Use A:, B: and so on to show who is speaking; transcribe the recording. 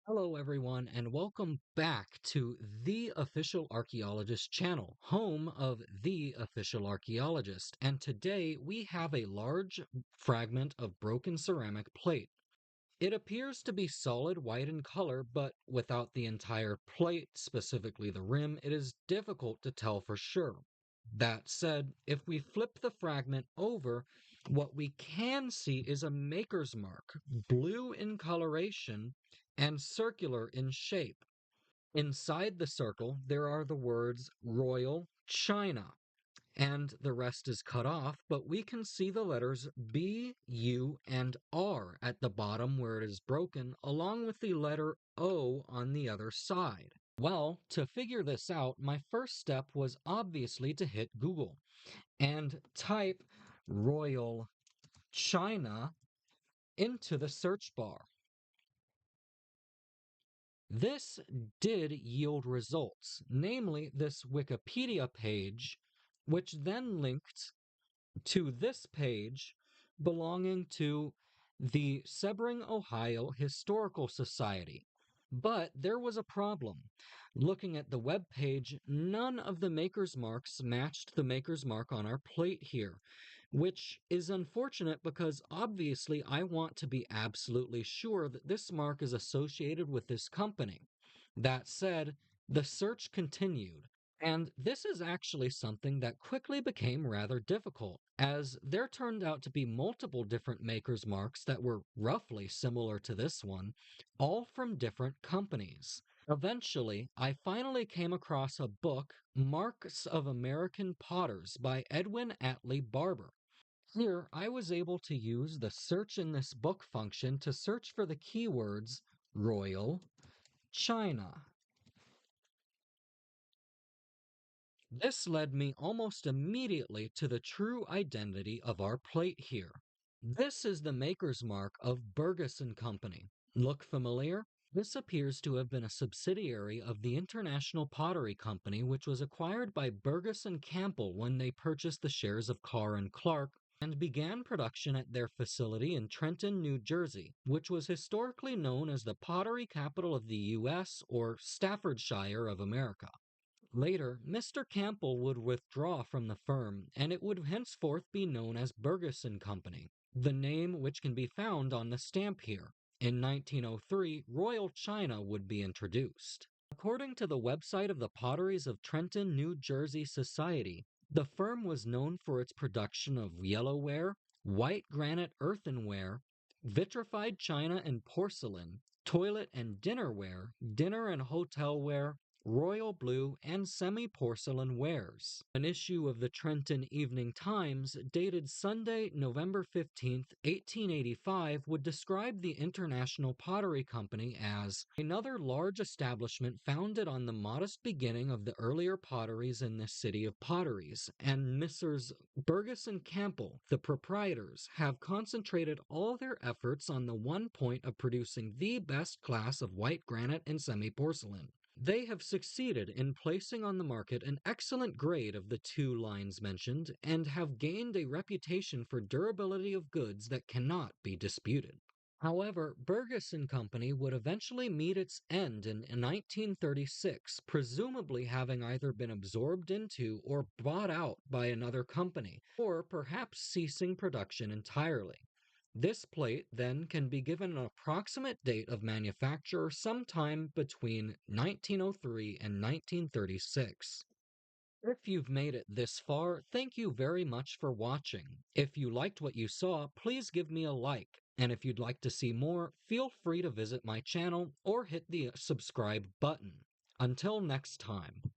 A: Hello, everyone, and welcome back to the Official Archaeologist channel, home of the Official Archaeologist. And today we have a large fragment of broken ceramic plate. It appears to be solid white in color, but without the entire plate, specifically the rim, it is difficult to tell for sure. That said, if we flip the fragment over, what we can see is a maker's mark, blue in coloration and circular in shape. Inside the circle, there are the words Royal China, and the rest is cut off, but we can see the letters B, U, and R at the bottom where it is broken, along with the letter O on the other side. Well, to figure this out, my first step was obviously to hit Google and type Royal China into the search bar. This did yield results, namely this Wikipedia page, which then linked to this page belonging to the Sebring, Ohio Historical Society. But there was a problem. Looking at the web page, none of the maker's marks matched the maker's mark on our plate here, which is unfortunate because obviously I want to be absolutely sure that this mark is associated with this company. That said, the search continued. And this is actually something that quickly became rather difficult, as there turned out to be multiple different maker's marks that were roughly similar to this one, all from different companies. Eventually, I finally came across a book, Marks of American Potters by Edwin Atlee Barber. Here, I was able to use the search in this book function to search for the keywords Royal China. This led me almost immediately to the true identity of our plate here. This is the maker's mark of Burgess and Company. Look familiar? This appears to have been a subsidiary of the International Pottery Company, which was acquired by Burgess and Campbell when they purchased the shares of Carr and Clark and began production at their facility in Trenton, New Jersey, which was historically known as the pottery capital of the U.S. or Staffordshire of America. Later, Mr. Campbell would withdraw from the firm, and it would henceforth be known as Burgess and Company, the name which can be found on the stamp here. In 1903, Royal China would be introduced. According to the website of the Potteries of Trenton, New Jersey Society, the firm was known for its production of yellowware, white granite earthenware, vitrified china and porcelain, toilet and dinnerware, dinner and hotelware, royal blue, and semi-porcelain wares. An issue of the Trenton Evening Times, dated Sunday, November 15th, 1885, would describe the International Pottery Company as another large establishment founded on the modest beginning of the earlier potteries in this city of potteries, and Messrs. Burgess and Campbell, the proprietors, have concentrated all their efforts on the one point of producing the best class of white granite and semi-porcelain. They have succeeded in placing on the market an excellent grade of the two lines mentioned and have gained a reputation for durability of goods that cannot be disputed. However, Burgess and Company would eventually meet its end in 1936, presumably having either been absorbed into or bought out by another company, or perhaps ceasing production entirely. This plate then can be given an approximate date of manufacture sometime between 1903 and 1936. If you've made it this far, thank you very much for watching. If you liked what you saw, please give me a like. And if you'd like to see more, feel free to visit my channel or hit the subscribe button. Until next time.